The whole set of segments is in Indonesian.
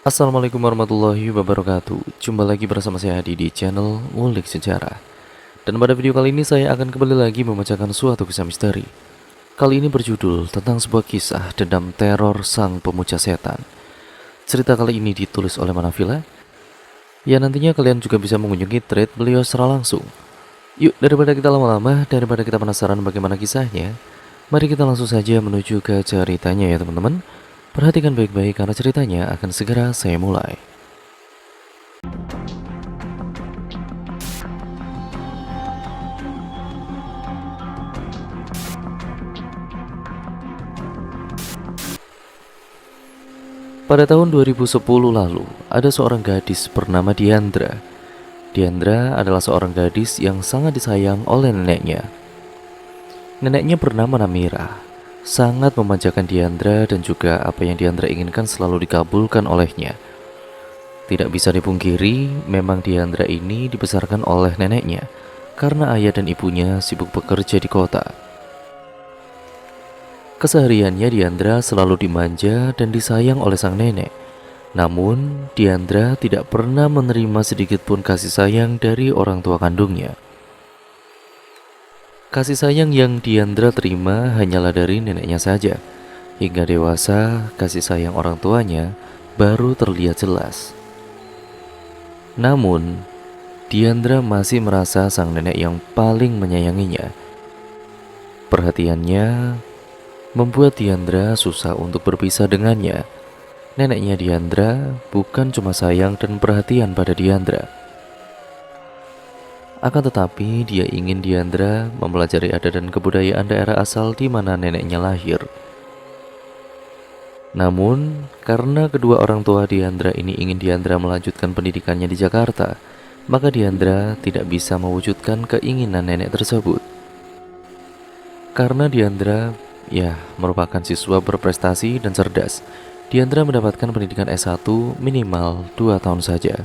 Assalamualaikum warahmatullahi wabarakatuh. Jumpa lagi bersama saya Hadi di channel Ngulik Sejarah. Dan pada video kali ini saya akan kembali lagi membacakan suatu kisah misteri. Kali ini berjudul tentang sebuah kisah dendam teror sang pemuja setan. Cerita kali ini ditulis oleh Manafila. Ya, nantinya kalian juga bisa mengunjungi thread beliau secara langsung. Yuk, daripada kita lama-lama, daripada kita penasaran bagaimana kisahnya, mari kita langsung saja menuju ke ceritanya ya teman-teman. Perhatikan baik-baik karena ceritanya akan segera saya mulai. Pada tahun 2010 lalu, ada seorang gadis bernama Diandra. Diandra adalah seorang gadis yang sangat disayang oleh neneknya. Neneknya bernama Namira. Sangat memanjakan Diandra dan juga apa yang Diandra inginkan selalu dikabulkan olehnya. Tidak bisa dipungkiri, memang Diandra ini dibesarkan oleh neneknya karena ayah dan ibunya sibuk bekerja di kota. Kesehariannya Diandra selalu dimanja dan disayang oleh sang nenek. Namun, Diandra tidak pernah menerima sedikit pun kasih sayang dari orang tua kandungnya. Kasih sayang yang Diandra terima hanyalah dari neneknya saja. Hingga dewasa, kasih sayang orang tuanya baru terlihat jelas. Namun, Diandra masih merasa sang nenek yang paling menyayanginya. Perhatiannya membuat Diandra susah untuk berpisah dengannya. Neneknya Diandra bukan cuma sayang dan perhatian pada Diandra. Akan tetapi dia ingin Diandra mempelajari adat dan kebudayaan daerah asal di mana neneknya lahir. Namun, karena kedua orang tua Diandra ini ingin Diandra melanjutkan pendidikannya di Jakarta, maka Diandra tidak bisa mewujudkan keinginan nenek tersebut. Karena Diandra merupakan siswa berprestasi dan cerdas, Diandra mendapatkan pendidikan S1 minimal 2 tahun saja.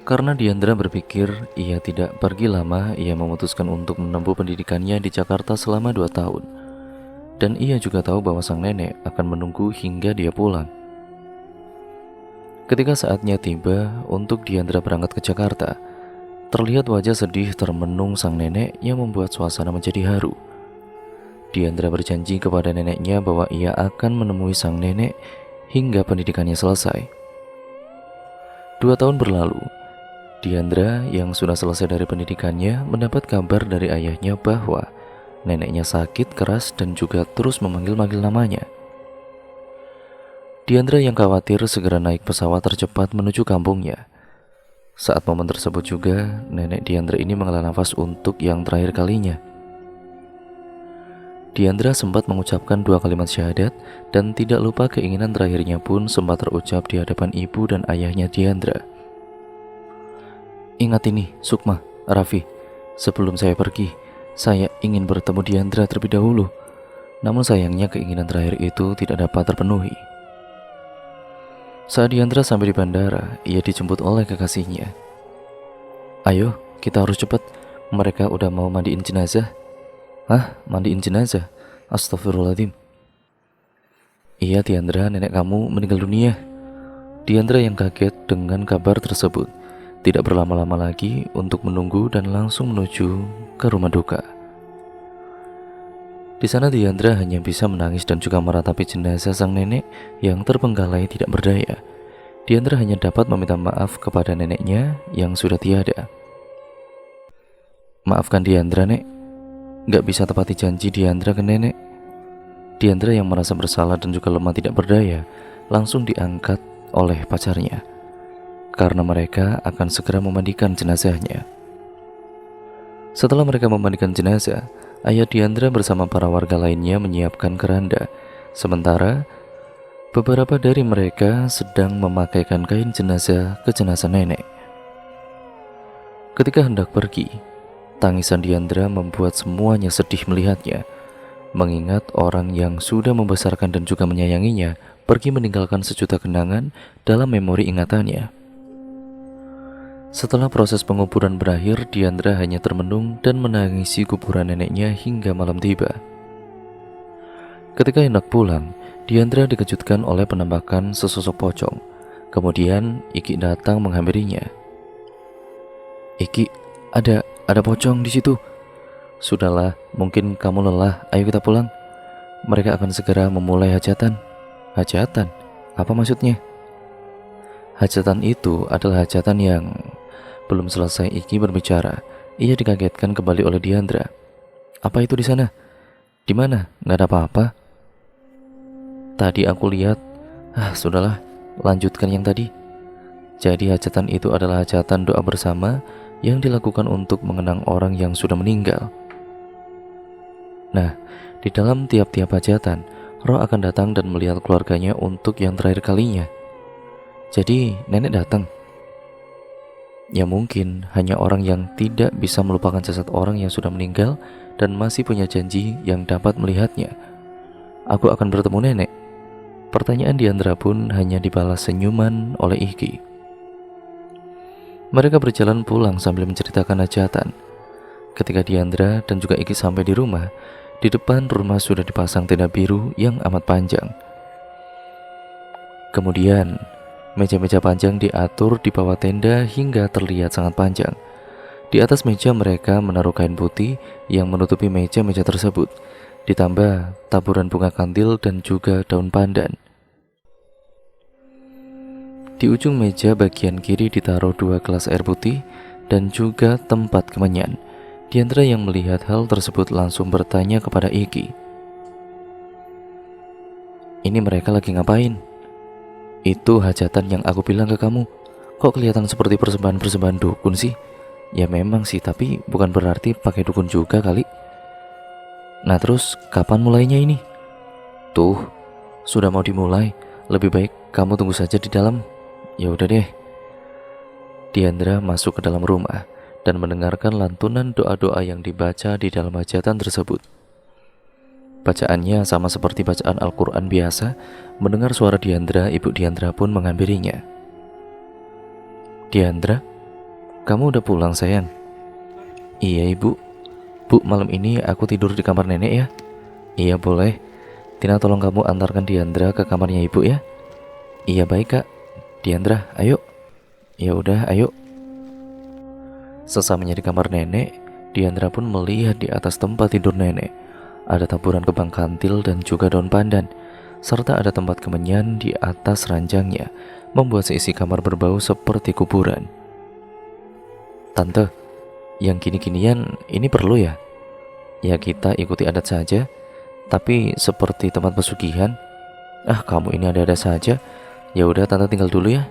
Karena Diandra berpikir ia tidak pergi lama, ia memutuskan untuk menempuh pendidikannya di Jakarta selama 2 tahun. Dan ia juga tahu bahwa sang nenek akan menunggu hingga dia pulang. Ketika saatnya tiba untuk Diandra berangkat ke Jakarta, terlihat wajah sedih termenung sang nenek yang membuat suasana menjadi haru. Diandra berjanji kepada neneknya bahwa ia akan menemui sang nenek hingga pendidikannya selesai. 2 tahun berlalu, Diandra yang sudah selesai dari pendidikannya mendapat kabar dari ayahnya bahwa neneknya sakit keras dan juga terus memanggil-manggil namanya. Diandra yang khawatir segera naik pesawat tercepat menuju kampungnya. Saat momen tersebut juga, nenek Diandra ini menghela nafas untuk yang terakhir kalinya. Diandra sempat mengucapkan 2 kalimat syahadat dan tidak lupa keinginan terakhirnya pun sempat terucap di hadapan ibu dan ayahnya Diandra. Ingat ini, Sukma, Raffi, sebelum saya pergi, saya ingin bertemu Diandra terlebih dahulu. Namun sayangnya keinginan terakhir itu tidak dapat terpenuhi. Saat Diandra sampai di bandara, ia dijemput oleh kekasihnya. Ayo, kita harus cepat, mereka udah mau mandiin jenazah. Hah? Mandiin jenazah? Astagfirullahaladzim. Iya Diandra, nenek kamu meninggal dunia. Diandra yang kaget dengan kabar tersebut tidak berlama-lama lagi untuk menunggu dan langsung menuju ke rumah duka. Di sana Diandra hanya bisa menangis dan juga meratapi jenazah sang nenek yang terbengkalai tidak berdaya. Diandra hanya dapat meminta maaf kepada neneknya yang sudah tiada. Maafkan Diandra, Nek. Gak bisa tepati janji Diandra ke nenek. Diandra yang merasa bersalah dan juga lemah tidak berdaya langsung diangkat oleh pacarnya karena mereka akan segera memandikan jenazahnya. Setelah mereka memandikan jenazah, ayah Diandra bersama para warga lainnya menyiapkan keranda, sementara beberapa dari mereka sedang memakaikan kain jenazah ke jenazah nenek. Ketika hendak pergi, tangisan Diandra membuat semuanya sedih melihatnya, mengingat orang yang sudah membesarkan dan juga menyayanginya pergi meninggalkan sejuta kenangan dalam memori ingatannya. Setelah proses penguburan berakhir, Diandra hanya termenung dan menangisi kuburan neneknya hingga malam tiba. Ketika hendak pulang, Diandra dikejutkan oleh penampakan sesosok pocong. Kemudian Iki datang menghampirinya. "Iki, ada pocong di situ." "Sudahlah, mungkin kamu lelah. Ayo kita pulang. Mereka akan segera memulai hajatan." "Hajatan? Apa maksudnya?" "Hajatan itu adalah hajatan yang..." Belum selesai Iki berbicara, ia dikagetkan kembali oleh Diandra. "Apa itu di sana? Di mana? Nggak ada apa-apa." "Tadi aku lihat." Sudahlah, lanjutkan yang tadi." "Jadi hajatan itu adalah hajatan doa bersama yang dilakukan untuk mengenang orang yang sudah meninggal. Nah, di dalam tiap-tiap hajatan, roh akan datang dan melihat keluarganya untuk yang terakhir kalinya." "Jadi nenek datang?" "Ya mungkin hanya orang yang tidak bisa melupakan jasad orang yang sudah meninggal dan masih punya janji yang dapat melihatnya." "Aku akan bertemu nenek?" Pertanyaan Diandra pun hanya dibalas senyuman oleh Iki. Mereka berjalan pulang sambil menceritakan hajatan. Ketika Diandra dan juga Iki sampai di rumah sudah dipasang tenda biru yang amat panjang. Kemudian meja-meja panjang diatur di bawah tenda hingga terlihat sangat panjang. Di atas meja mereka menaruh kain putih yang menutupi meja-meja tersebut, ditambah taburan bunga kantil dan juga daun pandan. Di ujung meja bagian kiri ditaruh 2 gelas air putih dan juga tempat kemenyan. Diandra yang melihat hal tersebut langsung bertanya kepada Iki. "Ini mereka lagi ngapain?" "Itu hajatan yang aku bilang ke kamu. Kok kelihatan seperti persembahan-persembahan dukun sih?" "Ya memang sih, tapi bukan berarti pakai dukun juga kali." "Nah terus kapan mulainya ini?" "Tuh, sudah mau dimulai. Lebih baik kamu tunggu saja di dalam." "Ya udah deh." Diandra masuk ke dalam rumah dan mendengarkan lantunan doa-doa yang dibaca di dalam hajatan tersebut. Bacaannya sama seperti bacaan Al-Quran biasa. Mendengar suara Diandra, ibu Diandra pun menghampirinya. "Diandra, kamu udah pulang sayang?" "Iya ibu." "Bu, malam ini aku tidur di kamar nenek ya?" "Iya boleh. Tina tolong kamu antarkan Diandra ke kamarnya ibu ya." "Iya baik kak." "Diandra, ayo." "Ya udah, ayo." Sesamanya di kamar nenek, Diandra pun melihat di atas tempat tidur nenek ada taburan kembang kantil dan juga daun pandan, serta ada tempat kemenyan di atas ranjangnya, membuat seisi kamar berbau seperti kuburan. "Tante, yang gini-ginian ini perlu ya?" "Ya kita ikuti adat saja, tapi seperti tempat pesugihan." Kamu ini ada-ada saja. Ya udah tante tinggal dulu ya."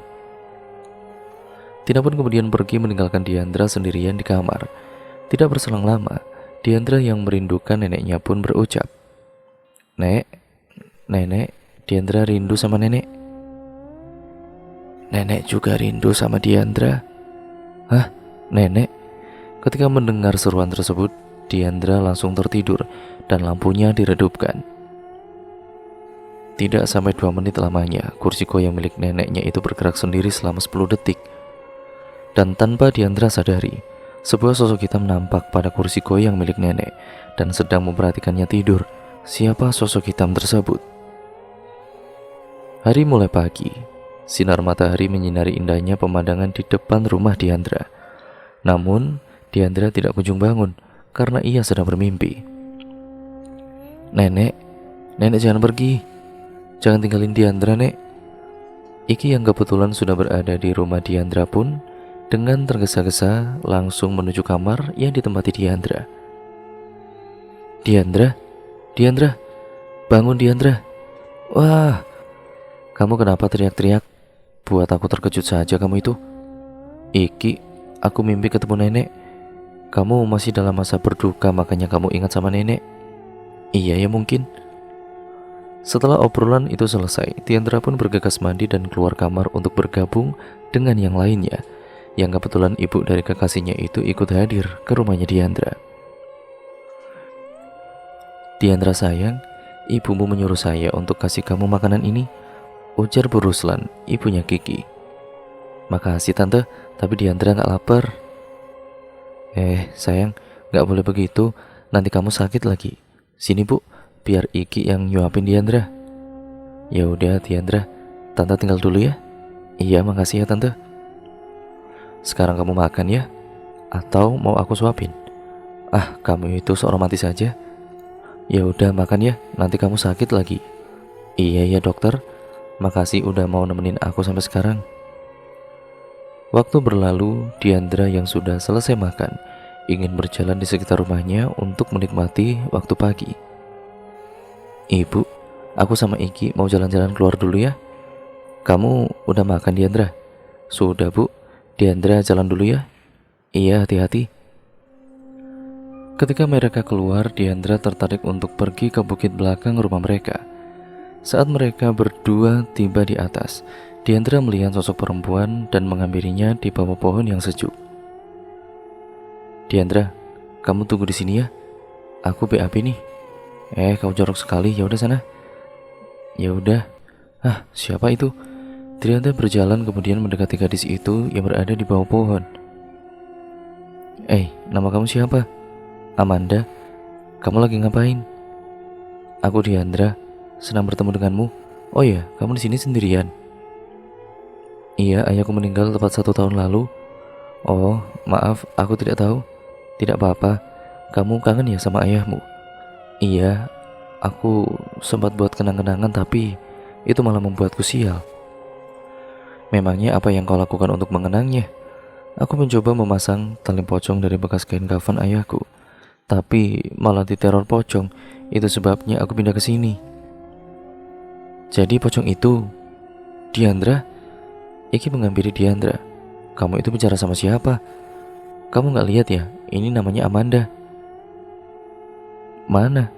Tina pun kemudian pergi meninggalkan Diandra sendirian di kamar. Tidak berselang lama, Diandra yang merindukan neneknya pun berucap, Nenek, Diandra rindu sama nenek." "Nenek juga rindu sama Diandra." "Hah? Nenek?" Ketika mendengar seruan tersebut, Diandra langsung tertidur dan lampunya diredupkan. Tidak sampai 2 menit lamanya, kursi goyang milik neneknya itu bergerak sendiri selama 10 detik. Dan tanpa Diandra sadari, sebuah sosok hitam nampak pada kursi goyang milik nenek dan sedang memperhatikannya tidur. Siapa sosok hitam tersebut? Hari mulai pagi. Sinar matahari menyinari indahnya pemandangan di depan rumah Diandra. Namun, Diandra tidak kunjung bangun karena ia sedang bermimpi. Nenek jangan pergi. Jangan tinggalin Diandra, Nek." Iki yang kebetulan sudah berada di rumah Diandra pun dengan tergesa-gesa langsung menuju kamar yang ditempati Diandra. Diandra, bangun Diandra." "Wah, kamu kenapa teriak-teriak? Buat aku terkejut saja kamu itu." "Iki, aku mimpi ketemu nenek. Kamu masih dalam masa berduka makanya kamu ingat sama nenek." "Iya ya mungkin." Setelah obrolan itu selesai, Diandra pun bergegas mandi dan keluar kamar untuk bergabung dengan yang lainnya, yang kebetulan ibu dari kekasihnya itu ikut hadir ke rumahnya Diandra. "Diandra sayang, ibumu menyuruh saya untuk kasih kamu makanan ini," ujar Bu Ruslan, ibunya Kiki. "Makasih tante, tapi Diandra gak lapar." Sayang, gak boleh begitu, nanti kamu sakit lagi. Sini bu, biar Iki yang nyuapin Diandra." Ya udah Diandra, tante tinggal dulu ya. Iya makasih ya tante. Sekarang kamu makan ya. Atau mau aku suapin? Ah, kamu itu sok romantis aja. Ya udah makan ya, nanti kamu sakit lagi. Iya ya dokter, makasih udah mau nemenin aku sampai sekarang. Waktu berlalu, Diandra yang sudah selesai makan ingin berjalan di sekitar rumahnya untuk menikmati waktu pagi. Ibu, aku sama Iki mau jalan-jalan keluar dulu ya. Kamu udah makan Diandra? Sudah bu, Diandra jalan dulu ya. Iya hati-hati. Ketika mereka keluar, Diandra tertarik untuk pergi ke bukit belakang rumah mereka. Saat mereka berdua tiba di atas, Diandra melihat sosok perempuan dan menghampirinya di bawah pohon yang sejuk. Diandra, kamu tunggu di sini ya. Aku BAB nih. Kau jorok sekali. Ya udah sana. Ya udah. Ah, siapa itu? Diandra berjalan kemudian mendekati gadis itu yang berada di bawah pohon. Nama kamu siapa? Amanda. Kamu lagi ngapain? Aku Diandra. Senang bertemu denganmu. Oh ya, kamu di sini sendirian? Iya, ayahku meninggal tepat 1 tahun lalu. Oh, maaf, aku tidak tahu. Tidak apa-apa. Kamu kangen ya sama ayahmu? Iya, aku sempat buat kenang-kenangan tapi itu malah membuatku sial. Memangnya apa yang kau lakukan untuk mengenangnya? Aku mencoba memasang tali pocong dari bekas kain kafan ayahku, tapi malah diteror pocong. Itu sebabnya aku pindah ke sini. Jadi pocong itu Diandra? Iki menghampiri Diandra. Kamu itu bicara sama siapa? Kamu gak lihat ya? Ini namanya Amanda. Mana?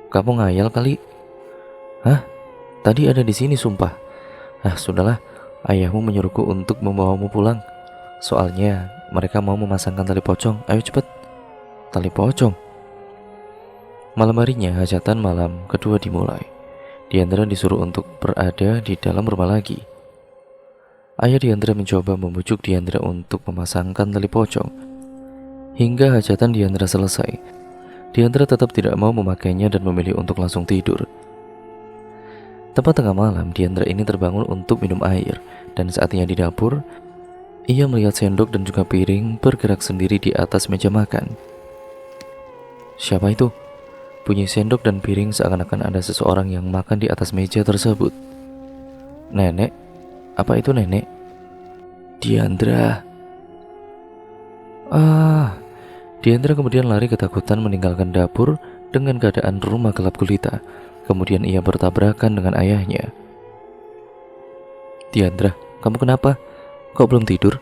Kamu ngayal kali? Hah? Tadi ada di sini sumpah. Ah, sudahlah. Ayahmu menyuruhku untuk membawamu pulang. Soalnya mereka mau memasangkan tali pocong. Ayo cepet. Tali pocong. Malam harinya hajatan malam kedua dimulai. Diandra disuruh untuk berada di dalam rumah lagi. Ayah Diandra mencoba membujuk Diandra untuk memasangkan tali pocong. Hingga hajatan Diandra selesai, Diandra tetap tidak mau memakainya dan memilih untuk langsung tidur. Tepat tengah malam, Diandra ini terbangun untuk minum air, dan saat ia di dapur, ia melihat sendok dan juga piring bergerak sendiri di atas meja makan. Siapa itu? Bunyi sendok dan piring seakan-akan ada seseorang yang makan di atas meja tersebut. Nenek? Apa itu nenek? Diandra. Diandra kemudian lari ketakutan meninggalkan dapur dengan keadaan rumah gelap gulita. Kemudian ia bertabrakan dengan ayahnya. Diandra, kamu kenapa? Kok belum tidur?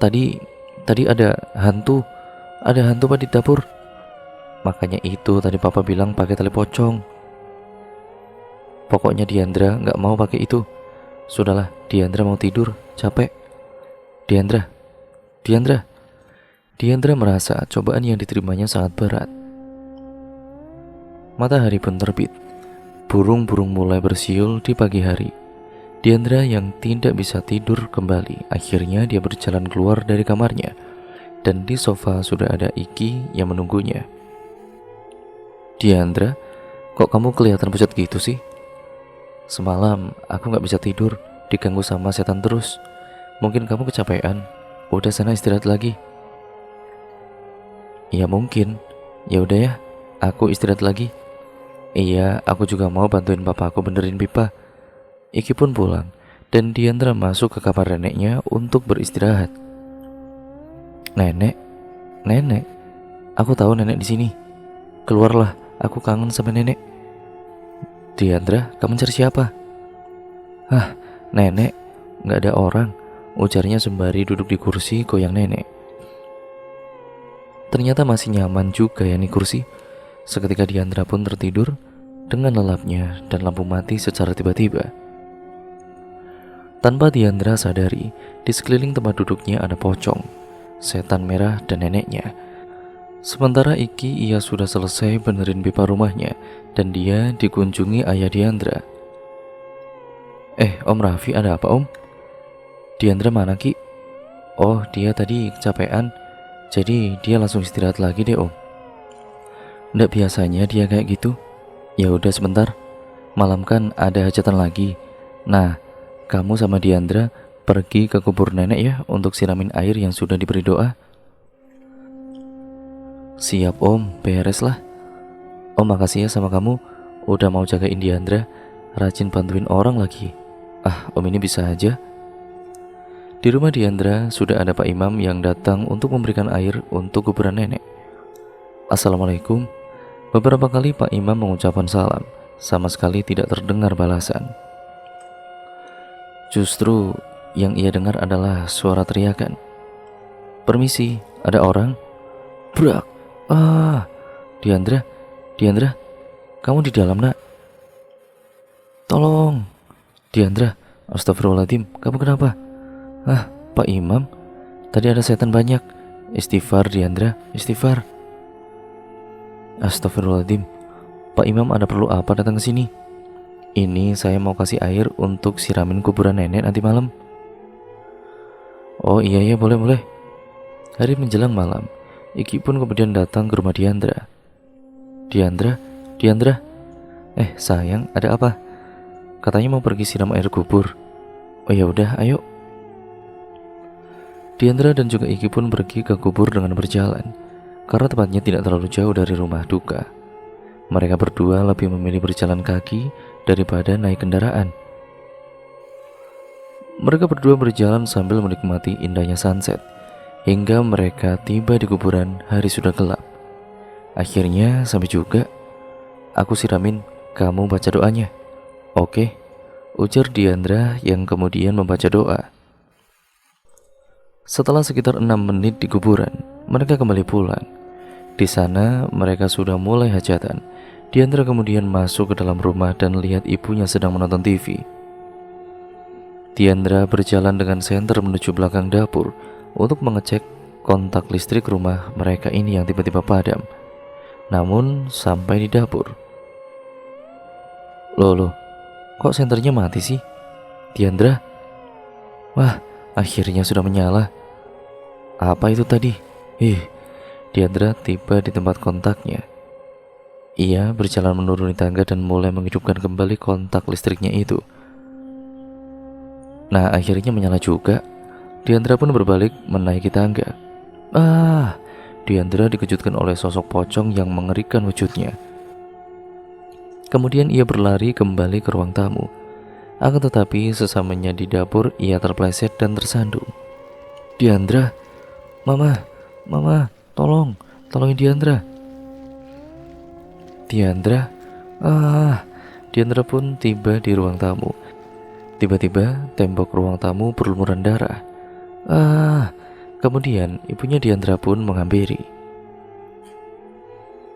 Tadi ada hantu. Ada hantu di dapur. Makanya itu tadi papa bilang pakai tali pocong. Pokoknya Diandra gak mau pakai itu. Sudahlah, Diandra mau tidur, capek. Diandra merasa cobaan yang diterimanya sangat berat. Matahari pun terbit. Burung-burung mulai bersiul di pagi hari. Diandra yang tidak bisa tidur kembali, akhirnya dia berjalan keluar dari kamarnya. Dan di sofa sudah ada Iki yang menunggunya. Diandra, kok kamu kelihatan pucat gitu sih? Semalam aku gak bisa tidur, diganggu sama setan terus. Mungkin kamu kecapean. Udah sana istirahat lagi. Iya mungkin. Ya udah ya, aku istirahat lagi. Iya, aku juga mau bantuin papaku benerin pipa. Iki pun pulang, dan Diandra masuk ke kamar neneknya untuk beristirahat. Nenek, aku tahu nenek di sini. Keluarlah, aku kangen sama nenek. Diandra, kamu cari siapa? Nenek, gak ada orang, ujarnya sembari duduk di kursi goyang nenek. Ternyata masih nyaman juga ya nih kursi. Seketika Diandra pun tertidur dengan lelapnya dan lampu mati secara tiba-tiba. Tanpa Diandra sadari, di sekeliling tempat duduknya ada pocong, setan merah dan neneknya. Sementara Iki ia sudah selesai benerin pipa rumahnya dan dia dikunjungi ayah Diandra. Om Raffi, ada apa om? Diandra mana Ki? Oh, dia tadi kecapean, jadi dia langsung istirahat lagi deh om. Nggak biasanya dia kayak gitu. Ya udah sebentar. Malam kan ada hajatan lagi. Nah, kamu sama Diandra pergi ke kubur nenek ya untuk siramin air yang sudah diberi doa. Siap om, beres lah. Om makasih ya sama kamu, udah mau jagain Diandra, rajin bantuin orang lagi. Ah, om ini bisa aja. Di rumah Diandra sudah ada Pak Imam yang datang untuk memberikan air untuk kuburan nenek. Assalamualaikum. Beberapa kali Pak Imam mengucapkan salam, sama sekali tidak terdengar balasan. Justru yang ia dengar adalah suara teriakan. Permisi, ada orang? Brak. Ah, Diandra, kamu di dalam nak? Tolong, Diandra. Astagfirullahaladzim, kamu kenapa? Ah, Pak Imam, tadi ada setan banyak. Istighfar Diandra, istighfar. Astagfirullahaladzim, Pak Imam ada perlu apa datang ke sini? Ini saya mau kasih air untuk siramin kuburan nenek nanti malam. Oh iya boleh. Hari menjelang malam, Iki pun kemudian datang ke rumah Diandra. Diandra, sayang, ada apa? Katanya mau pergi siram air kubur. Oh ya udah, ayo. Diandra dan juga Iki pun pergi ke kubur dengan berjalan, karena tempatnya tidak terlalu jauh dari rumah duka. Mereka berdua lebih memilih berjalan kaki daripada naik kendaraan. Mereka berdua berjalan sambil menikmati indahnya sunset, hingga mereka tiba di kuburan. Hari sudah gelap. Akhirnya sampai juga. Aku siramin, kamu baca doanya. Oke, ujar Diandra yang kemudian membaca doa. Setelah sekitar 6 menit di kuburan, mereka kembali pulang. Di sana mereka sudah mulai hajatan. Diandra kemudian masuk ke dalam rumah dan lihat ibunya sedang menonton TV. Diandra berjalan dengan senter menuju belakang dapur untuk mengecek kontak listrik rumah mereka ini yang tiba-tiba padam. Namun sampai di dapur, Loh, kok senternya mati sih? Diandra? Wah, akhirnya sudah menyala. Apa itu tadi? Diandra tiba di tempat kontaknya. Ia berjalan menuruni tangga dan mulai menghidupkan kembali kontak listriknya itu. Nah, akhirnya menyala juga. Diandra pun berbalik menaiki tangga. Diandra dikejutkan oleh sosok pocong yang mengerikan wujudnya. Kemudian ia berlari kembali ke ruang tamu. Akan tetapi sesamanya di dapur ia terpleset dan tersandung. Diandra, Mama, tolongin Diandra. Diandra pun tiba di ruang tamu. Tiba-tiba tembok ruang tamu berlumuran darah. Kemudian ibunya Diandra pun menghampiri.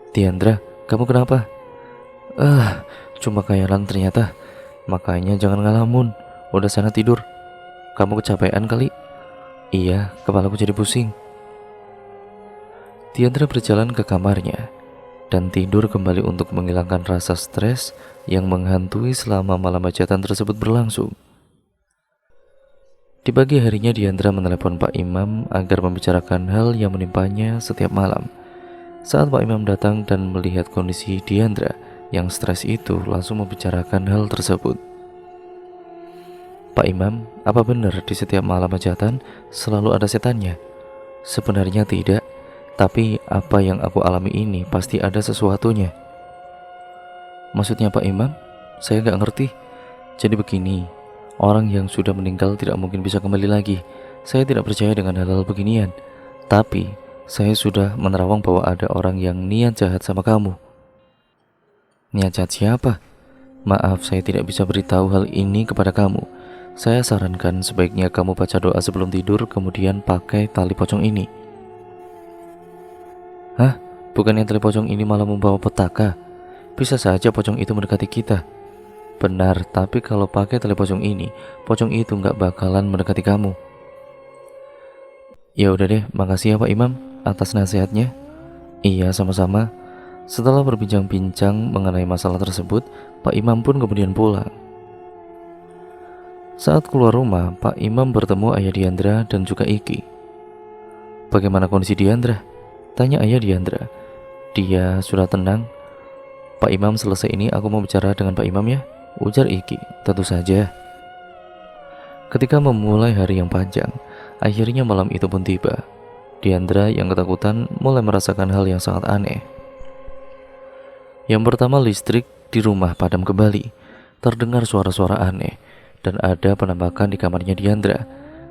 Diandra, kamu kenapa? Cuma khayalan ternyata. Makanya jangan ngalamun. Udah sana tidur. Kamu kecapean kali? Iya, kepalaku jadi pusing. Diandra berjalan ke kamarnya dan tidur kembali untuk menghilangkan rasa stres yang menghantui selama malam hajatan tersebut berlangsung. Di pagi harinya Diandra menelepon Pak Imam agar membicarakan hal yang menimpanya setiap malam. Saat Pak Imam datang dan melihat kondisi Diandra yang stres itu, langsung membicarakan hal tersebut. Pak Imam, apa benar di setiap malam hajatan selalu ada setannya? Sebenarnya tidak, tapi apa yang aku alami ini pasti ada sesuatunya. Maksudnya Pak Imam? Saya gak ngerti. Jadi begini, orang yang sudah meninggal tidak mungkin bisa kembali lagi. Saya tidak percaya dengan hal-hal beginian. Tapi saya sudah menerawang bahwa ada orang yang niat jahat sama kamu. Niat jahat siapa? Maaf, saya tidak bisa beritahu hal ini kepada kamu. Saya sarankan sebaiknya kamu baca doa sebelum tidur, kemudian pakai tali pocong ini. Hah? Bukannya tali pocong ini malah membawa petaka? Bisa saja pocong itu mendekati kita. Benar, tapi kalau pakai tali pocong ini, pocong itu nggak bakalan mendekati kamu. Ya udah deh, makasih ya Pak Imam atas nasihatnya. Iya, sama-sama. Setelah berbincang-bincang mengenai masalah tersebut, Pak Imam pun kemudian pulang. Saat keluar rumah, Pak Imam bertemu ayah Diandra dan juga Iki. Bagaimana kondisi Diandra? Tanya ayah Diandra. Dia sudah tenang. Pak Imam, selesai ini aku mau bicara dengan Pak Imam ya. Ujar Iki, tentu saja. Ketika memulai hari yang panjang, akhirnya malam itu pun tiba. Diandra yang ketakutan mulai merasakan hal yang sangat aneh. Yang pertama, listrik di rumah padam kembali. Terdengar suara-suara aneh dan ada penampakan di kamarnya Diandra.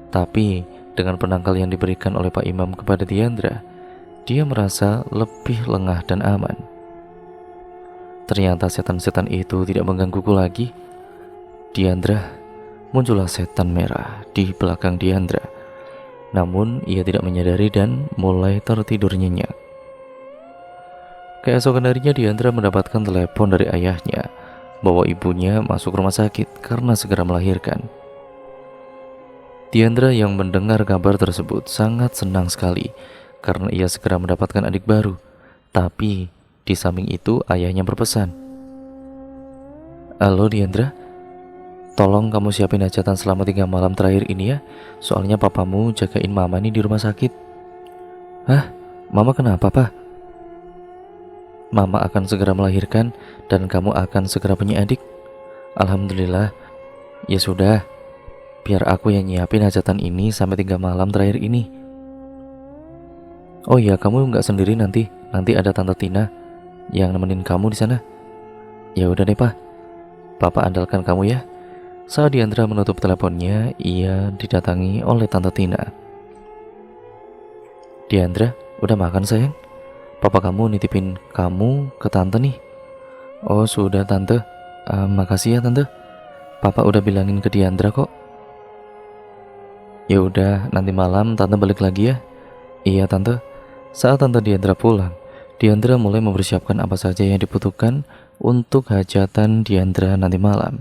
Tapi dengan penangkal yang diberikan oleh Pak Imam kepada Diandra, dia merasa lebih lengah dan aman. Ternyata setan-setan itu tidak menggangguku lagi. Diandra, muncullah setan merah di belakang Diandra. Namun ia tidak menyadari dan mulai tertidur nyenyak. Keesokan harinya Diandra mendapatkan telepon dari ayahnya bahwa ibunya masuk rumah sakit karena segera melahirkan. Diandra yang mendengar kabar tersebut sangat senang sekali karena ia segera mendapatkan adik baru. Tapi di samping itu ayahnya berpesan, "Halo Diandra, tolong kamu siapin hajatan selama 3 malam terakhir ini ya. Soalnya papamu jagain mama nih di rumah sakit." "Hah? Mama kenapa, Pak?" "Mama akan segera melahirkan dan kamu akan segera punya adik." "Alhamdulillah." "Ya sudah, biar aku yang nyiapin hajatan ini sampai 3 malam terakhir ini." "Oh iya, kamu nggak sendiri nanti ada Tante Tina yang nemenin kamu di sana." "Ya udah deh, Pak. Papa andalkan kamu ya." Saat Diandra menutup teleponnya, ia didatangi oleh Tante Tina. "Diandra, udah makan sayang? Papa kamu nitipin kamu ke Tante nih." "Oh sudah Tante, makasih ya Tante. Papa udah bilangin ke Diandra kok." "Ya udah, nanti malam Tante balik lagi ya." "Iya Tante." Saat Tante Diandra pulang, Diandra mulai mempersiapkan apa saja yang dibutuhkan untuk hajatan Diandra nanti malam.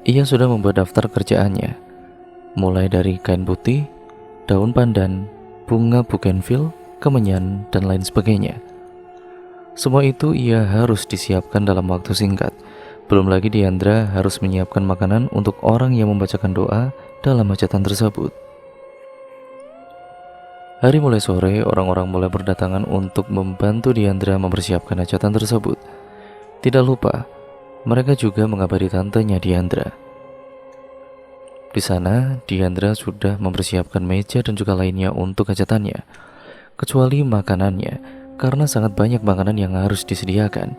Ia sudah membuat daftar kerjaannya, mulai dari kain putih, daun pandan, bunga bougainville, kemenyan, dan lain sebagainya. Semua itu ia harus disiapkan dalam waktu singkat. Belum lagi Diandra harus menyiapkan makanan untuk orang yang membacakan doa dalam hajatan tersebut. Hari mulai sore, orang-orang mulai berdatangan untuk membantu Diandra mempersiapkan hajatan tersebut. Tidak lupa, mereka juga mengabari tantenya Diandra. Di sana, Diandra sudah mempersiapkan meja dan juga lainnya untuk hajatannya, kecuali makanannya, karena sangat banyak makanan yang harus disediakan.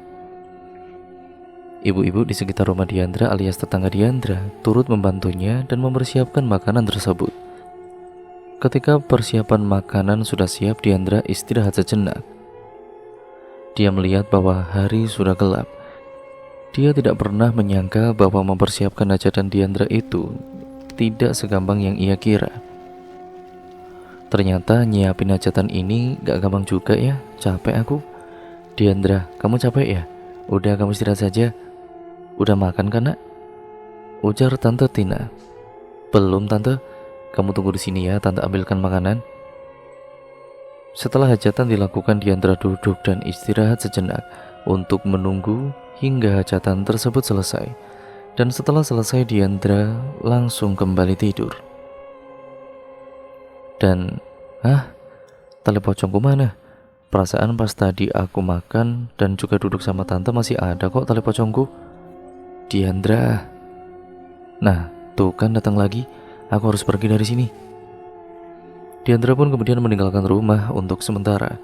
Ibu-ibu di sekitar rumah Diandra alias tetangga Diandra turut membantunya dan mempersiapkan makanan tersebut. Ketika persiapan makanan sudah siap, Diandra istirahat sejenak. Dia melihat bahwa hari sudah gelap. Dia tidak pernah menyangka bahwa mempersiapkan hajatan Diandra itu tidak segampang yang ia kira. Ternyata nyiapin hajatan ini gak gampang juga ya. Capek aku. "Diandra, kamu capek ya? Udah kamu istirahat saja." "Udah makan kan nak?" ujar Tante Tina. "Belum Tante, kamu tunggu di sini ya, Tante ambilkan makanan." Setelah hajatan dilakukan, Diandra duduk dan istirahat sejenak untuk menunggu hingga hajatan tersebut selesai. Dan setelah selesai, Diandra langsung kembali tidur. Dan, tali pocongku mana? Perasaan pas tadi aku makan dan juga duduk sama tante masih ada kok tali pocongku. Diandra. Nah, tuh kan datang lagi. Aku harus pergi dari sini. Diandra pun kemudian meninggalkan rumah untuk sementara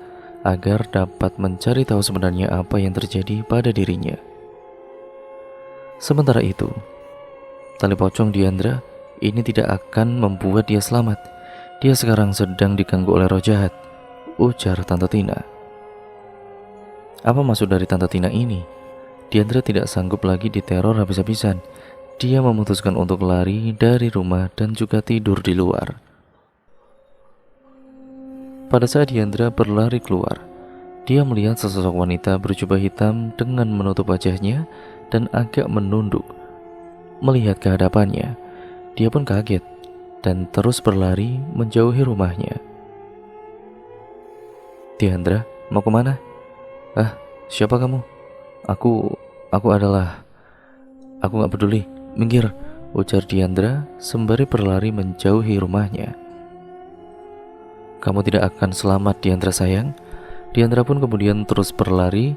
agar dapat mencari tahu sebenarnya apa yang terjadi pada dirinya. Sementara itu, tali pocong Diandra ini tidak akan membuat dia selamat. Dia sekarang sedang diganggu oleh roh jahat, ujar Tante Tina. Apa maksud dari Tante Tina ini? Diandra tidak sanggup lagi diteror habis-habisan. Dia memutuskan untuk lari dari rumah dan juga tidur di luar. Pada saat Diandra berlari keluar, dia melihat sesosok wanita berjubah hitam dengan menutup wajahnya dan agak menunduk. Melihat ke hadapannya, dia pun kaget dan terus berlari menjauhi rumahnya. Diandra, mau kemana? Siapa kamu? Aku gak peduli. Minggir, ujar Diandra sembari berlari menjauhi rumahnya. Kamu tidak akan selamat, Diandra sayang. Diandra pun kemudian terus berlari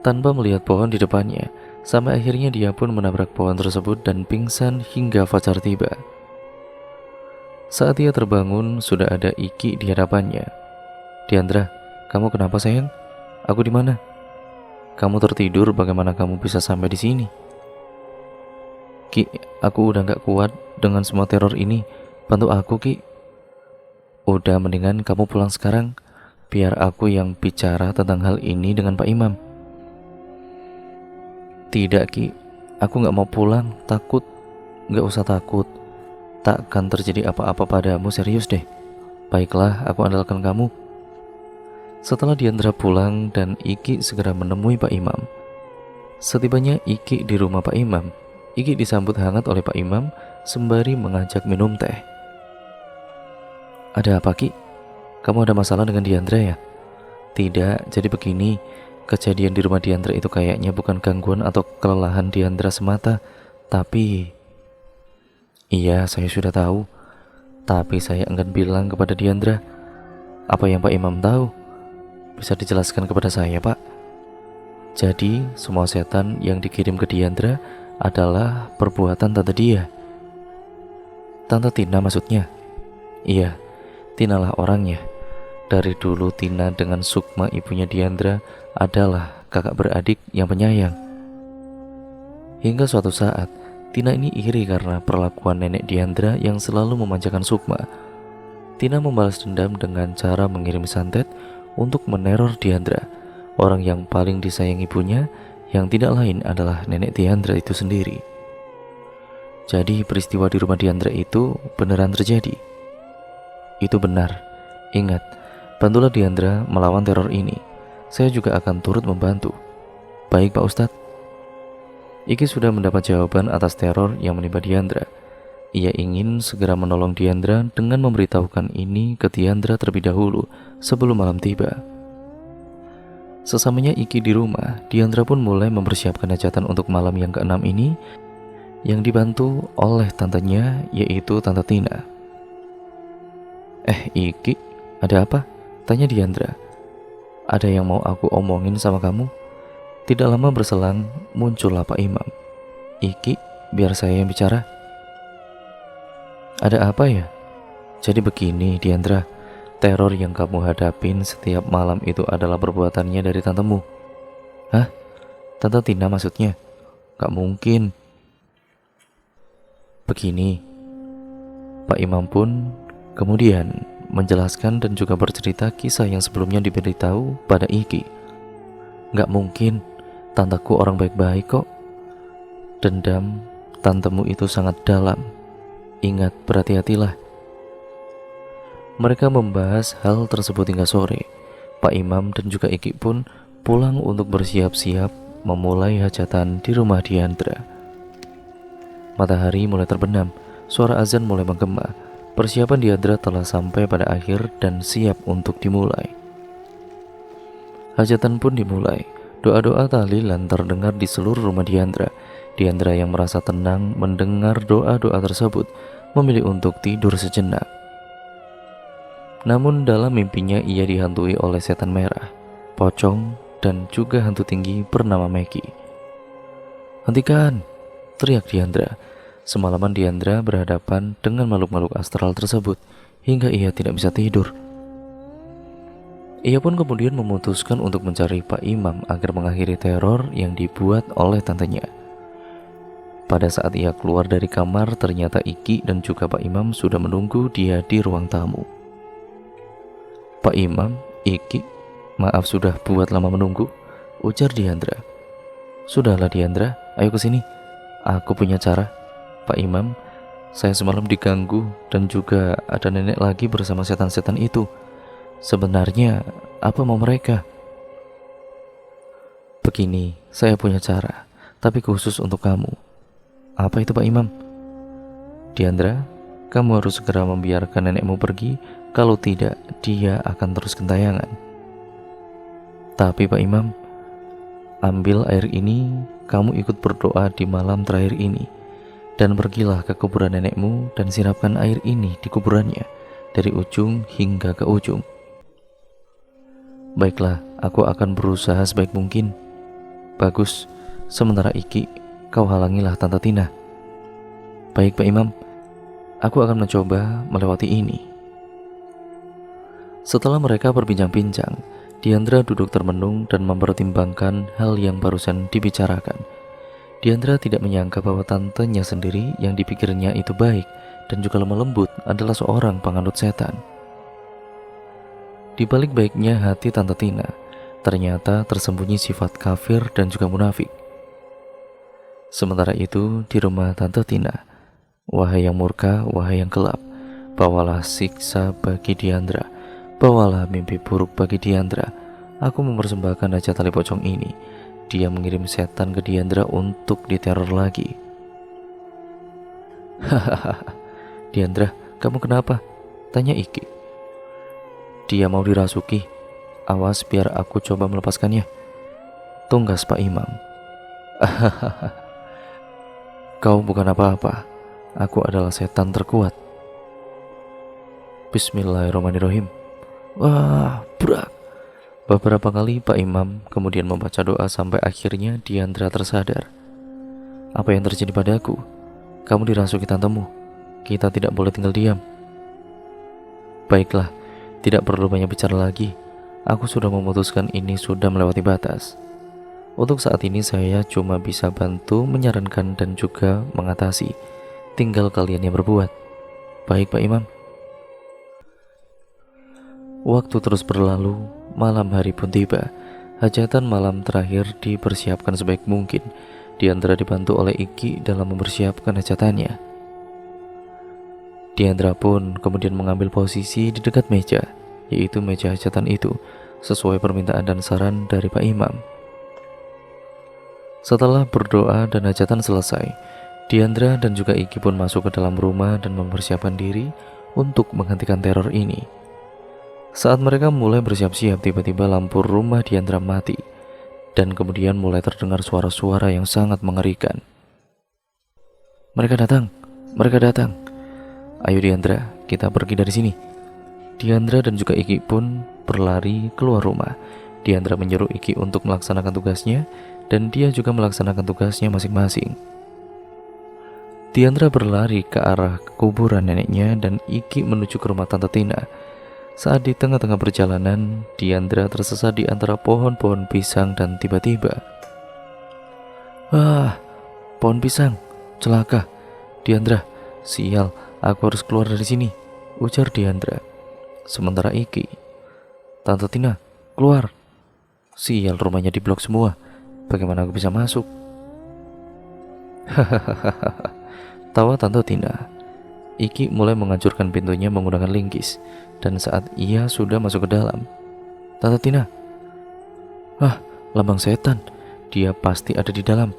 tanpa melihat pohon di depannya, sampai akhirnya dia pun menabrak pohon tersebut dan pingsan hingga fajar tiba. Saat ia terbangun, sudah ada Iki di hadapannya. "Diandra, kamu kenapa sayang? Aku di mana? Kamu tertidur, bagaimana kamu bisa sampai di sini?" "Ki, aku udah gak kuat dengan semua teror ini. Bantu aku, Ki." "Udah, mendingan kamu pulang sekarang. Biar aku yang bicara tentang hal ini dengan Pak Imam." "Tidak, Ki. Aku gak mau pulang. Takut." "Gak usah takut. Takkan terjadi apa-apa padamu, serius deh. Baiklah, aku andalkan kamu." Setelah Diandra pulang dan Iki segera menemui Pak Imam. Setibanya Iki di rumah Pak Imam, Iki disambut hangat oleh Pak Imam sembari mengajak minum teh. "Ada apa, Ki? Kamu ada masalah dengan Diandra ya?" "Tidak, jadi begini. Kejadian di rumah Diandra itu kayaknya bukan gangguan atau kelelahan Diandra semata, tapi..." "Iya, saya sudah tahu. Tapi saya enggan bilang kepada Diandra. Apa yang Pak Imam tahu? Bisa dijelaskan kepada saya, Pak?" "Jadi, semua setan yang dikirim ke Diandra adalah perbuatan tante dia." "Tante Tina maksudnya?" "Iya, Tinalah orangnya. Dari dulu Tina dengan Sukma ibunya Diandra adalah kakak beradik yang penyayang. Hingga suatu saat Tina ini iri karena perlakuan nenek Diandra yang selalu memanjakan Sukma. Tina membalas dendam dengan cara mengirim santet untuk meneror Diandra, orang yang paling disayang ibunya, yang tidak lain adalah nenek Diandra itu sendiri. Jadi peristiwa di rumah Diandra itu beneran terjadi?" "Itu benar. Ingat, bantulah Diandra melawan teror ini. Saya juga akan turut membantu." "Baik, Pak Ustadz." Iki sudah mendapat jawaban atas teror yang menimpa Diandra. Ia ingin segera menolong Diandra dengan memberitahukan ini ke Diandra terlebih dahulu sebelum malam tiba. Sesamanya Iki di rumah, Diandra pun mulai mempersiapkan hajatan untuk malam yang ke-6 ini, yang dibantu oleh tantenya, yaitu Tante Tina. Iki, ada apa?" tanya Diandra. "Ada yang mau aku omongin sama kamu." Tidak lama berselang, muncullah Pak Imam. "Iki, biar saya yang bicara." "Ada apa ya?" "Jadi begini, Diandra. Teror yang kamu hadapin setiap malam itu adalah perbuatannya dari tantemu." "Hah? Tante Tina maksudnya?" "Gak mungkin." "Begini." Pak Imam pun kemudian menjelaskan dan juga bercerita kisah yang sebelumnya diberitahu pada Iki. "Gak mungkin. Tanteku orang baik-baik kok. Dendam tantemu itu sangat dalam. Ingat, berhati-hatilah." Mereka membahas hal tersebut hingga sore. Pak Imam dan juga Iki pun pulang untuk bersiap-siap memulai hajatan di rumah Diandra. Matahari mulai terbenam, suara azan mulai menggema. Persiapan Diandra telah sampai pada akhir dan siap untuk dimulai. Hajatan pun dimulai. Doa-doa tahlilan terdengar di seluruh rumah Diandra. Diandra yang merasa tenang mendengar doa-doa tersebut memilih untuk tidur sejenak. Namun dalam mimpinya ia dihantui oleh setan merah, pocong, dan juga hantu tinggi bernama Meki. "Hentikan!" teriak Diandra. Semalaman Diandra berhadapan dengan makhluk-makhluk astral tersebut hingga ia tidak bisa tidur. Ia pun kemudian memutuskan untuk mencari Pak Imam agar mengakhiri teror yang dibuat oleh tantenya. Pada saat ia keluar dari kamar, ternyata Iki dan juga Pak Imam sudah menunggu dia di ruang tamu. "Pak Imam, Iki, maaf sudah buat lama menunggu," ujar Diandra. "Sudahlah Diandra, ayo ke sini. Aku punya cara." "Pak Imam, saya semalam diganggu dan juga ada nenek lagi bersama setan-setan itu. Sebenarnya apa mau mereka?" "Begini, saya punya cara, tapi khusus untuk kamu." "Apa itu Pak Imam?" "Diandra, kamu harus segera membiarkan nenekmu pergi. Kalau tidak, dia akan terus gentayangan." "Tapi Pak Imam..." "Ambil air ini, kamu ikut berdoa di malam terakhir ini, dan pergilah ke kuburan nenekmu dan siramkan air ini di kuburannya dari ujung hingga ke ujung." "Baiklah, aku akan berusaha sebaik mungkin." Bagus, sementara Iki, kau halangilah Tante Tina. Baik Pak Imam, aku akan mencoba melewati ini. Setelah mereka berbincang-bincang, Diandra duduk termenung dan mempertimbangkan hal yang barusan dibicarakan. Diandra tidak menyangka bahwa tantenya sendiri yang dipikirnya itu baik dan juga lemah lembut adalah seorang penganut setan. Di balik baiknya hati Tante Tina, ternyata tersembunyi sifat kafir dan juga munafik. Sementara itu, di rumah Tante Tina, wahai yang murka, wahai yang gelap, bawalah siksa bagi Diandra, bawalah mimpi buruk bagi Diandra. Aku mempersembahkan aja tali pocong ini. Dia mengirim setan ke Diandra untuk diteror lagi. Hahaha, Diandra, kamu kenapa? Tanya Iki. Dia mau dirasuki. Awas biar aku coba melepaskannya. Tunggas Pak Imam. Hahaha. Kau bukan apa-apa. Aku adalah setan terkuat. Bismillahirrahmanirrahim. Wah, brak. Beberapa kali Pak Imam kemudian membaca doa sampai akhirnya Diandra tersadar. Apa yang terjadi padaku? Kamu dirasuki tantemu. Kita tidak boleh tinggal diam. Baiklah, tidak perlu banyak bicara lagi. Aku sudah memutuskan ini sudah melewati batas. Untuk saat ini saya cuma bisa bantu menyarankan dan juga mengatasi. Tinggal kalian yang berbuat. Baik Pak Imam. Waktu terus berlalu, malam hari pun tiba. Hajatan malam terakhir dipersiapkan sebaik mungkin. Diandra dibantu oleh Iki dalam mempersiapkan hajatannya. Diandra pun kemudian mengambil posisi di dekat meja, yaitu meja hajatan itu, sesuai permintaan dan saran dari Pak Imam. Setelah berdoa dan hajatan selesai, Diandra dan juga Iki pun masuk ke dalam rumah dan mempersiapkan diri untuk menghentikan teror ini. Saat mereka mulai bersiap-siap, tiba-tiba lampu rumah Diandra mati, dan kemudian mulai terdengar suara-suara yang sangat mengerikan. Mereka datang, mereka datang. Ayo Diandra, kita pergi dari sini. Diandra dan juga Iki pun berlari keluar rumah. Diandra menyuruh Iki untuk melaksanakan tugasnya, dan dia juga melaksanakan tugasnya masing-masing. Diandra berlari ke arah kuburan neneknya dan Iki menuju ke rumah Tante Tina. Saat di tengah-tengah perjalanan, Diandra tersesat di antara pohon-pohon pisang dan tiba-tiba, "Wah, pohon pisang, celaka. Diandra, sial, aku harus keluar dari sini," ujar Diandra. Sementara Iki, "Tante Tina, keluar. Sial, rumahnya diblok semua. Bagaimana aku bisa masuk?" Hahaha, tawa Tante Tina. Iki mulai menghancurkan pintunya menggunakan linggis. Dan saat ia sudah masuk ke dalam, Tante Tina, lambang setan. Dia pasti ada di dalam.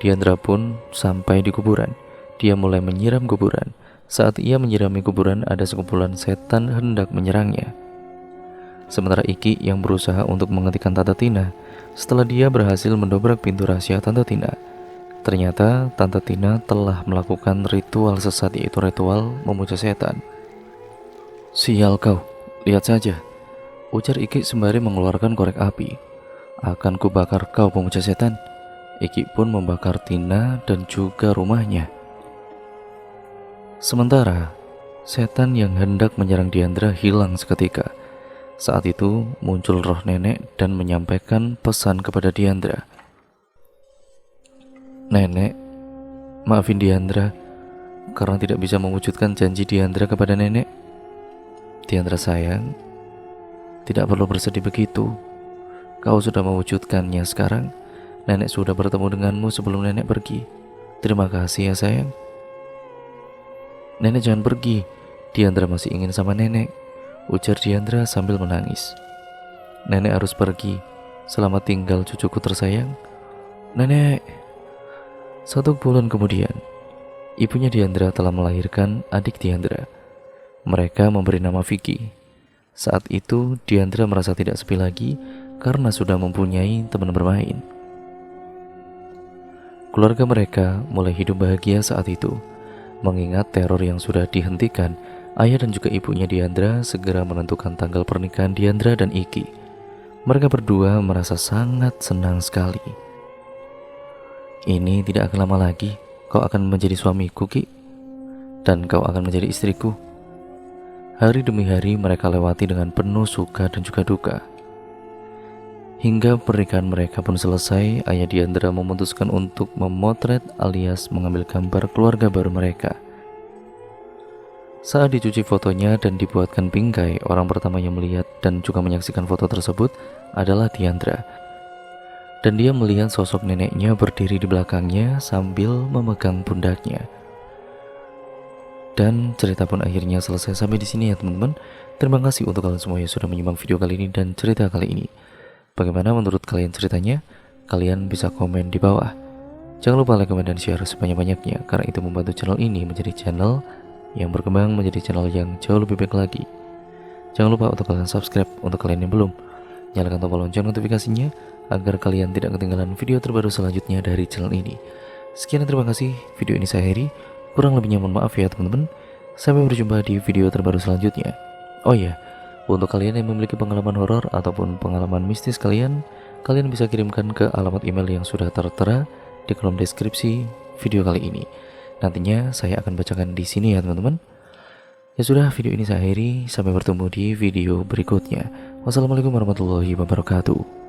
Diandra pun sampai di kuburan. Dia mulai menyiram kuburan. Saat ia menyirami kuburan, ada sekumpulan setan hendak menyerangnya. Sementara Iki yang berusaha untuk menghentikan Tante Tina. Setelah dia berhasil mendobrak pintu rahasia Tante Tina, ternyata Tante Tina telah melakukan ritual sesat, yaitu ritual memuja setan. Sial kau, lihat saja, ujar Iki sembari mengeluarkan korek api. Akan kubakar kau pemuja setan. Iki pun membakar Tina dan juga rumahnya. Sementara setan yang hendak menyerang Diandra hilang seketika. Saat itu muncul roh nenek dan menyampaikan pesan kepada Diandra. Nenek, maafin Diandra karena tidak bisa mewujudkan janji Diandra kepada nenek. Diandra sayang, tidak perlu bersedih begitu. Kau sudah mewujudkannya sekarang. Nenek sudah bertemu denganmu sebelum nenek pergi. Terima kasih ya sayang. Nenek jangan pergi. Diandra masih ingin sama nenek, ujar Diandra sambil menangis. Nenek harus pergi. Selamat tinggal cucuku tersayang. Nenek. 1 bulan kemudian, ibunya Diandra telah melahirkan adik Diandra. Mereka memberi nama Vicky. Saat itu Diandra merasa tidak sepi lagi karena sudah mempunyai teman bermain. Keluarga mereka mulai hidup bahagia saat itu. Mengingat teror yang sudah dihentikan, ayah dan juga ibunya Diandra segera menentukan tanggal pernikahan Diandra dan Iki. Mereka berdua merasa sangat senang sekali. Ini tidak akan lama lagi, kau akan menjadi suamiku, Ki, dan kau akan menjadi istriku. Hari demi hari mereka lewati dengan penuh suka dan juga duka. Hingga pernikahan mereka pun selesai, Ayah Diandra memutuskan untuk memotret alias mengambil gambar keluarga baru mereka. Saat dicuci fotonya dan dibuatkan bingkai, orang pertama yang melihat dan juga menyaksikan foto tersebut adalah Diandra. Dan dia melihat sosok neneknya berdiri di belakangnya sambil memegang pundaknya. Dan cerita pun akhirnya selesai sampai di sini ya teman-teman. Terima kasih untuk kalian semua yang sudah menyimak video kali ini dan cerita kali ini. Bagaimana menurut kalian ceritanya? Kalian bisa komen di bawah. Jangan lupa like, comment, dan share sebanyak-banyaknya, karena itu membantu channel ini menjadi channel yang berkembang menjadi channel yang jauh lebih baik lagi. Jangan lupa untuk kalian subscribe untuk kalian yang belum. Nyalakan tombol lonceng notifikasinya agar kalian tidak ketinggalan video terbaru selanjutnya dari channel ini. Sekian dan terima kasih. Video ini saya akhiri. Kurang lebihnya mohon maaf ya teman-teman. Sampai berjumpa di video terbaru selanjutnya. Oh ya, untuk kalian yang memiliki pengalaman horor ataupun pengalaman mistis kalian bisa kirimkan ke alamat email yang sudah tertera di kolom deskripsi video kali ini. Nantinya saya akan bacakan di sini ya teman-teman. Ya sudah, video ini saya akhiri. Sampai bertemu di video berikutnya. Wassalamualaikum warahmatullahi wabarakatuh.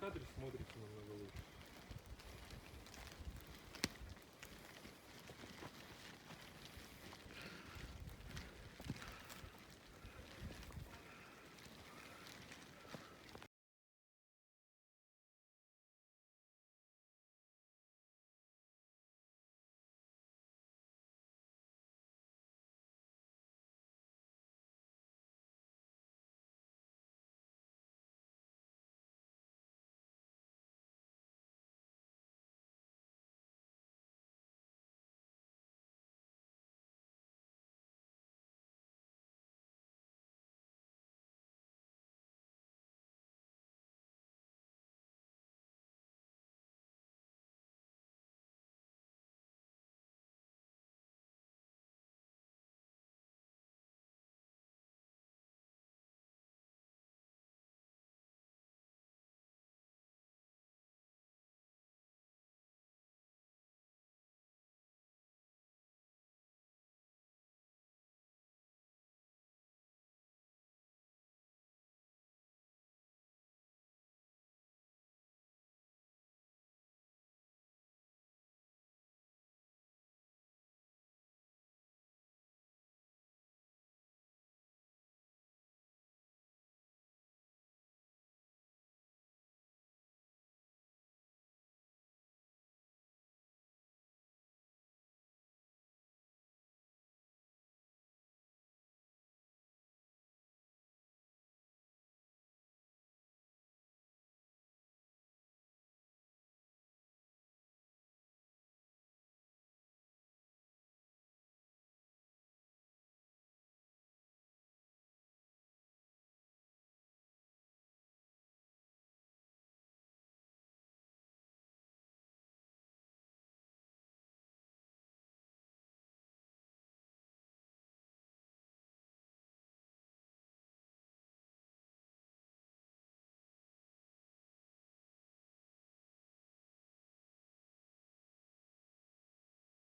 Кадр смотрите намного лучше.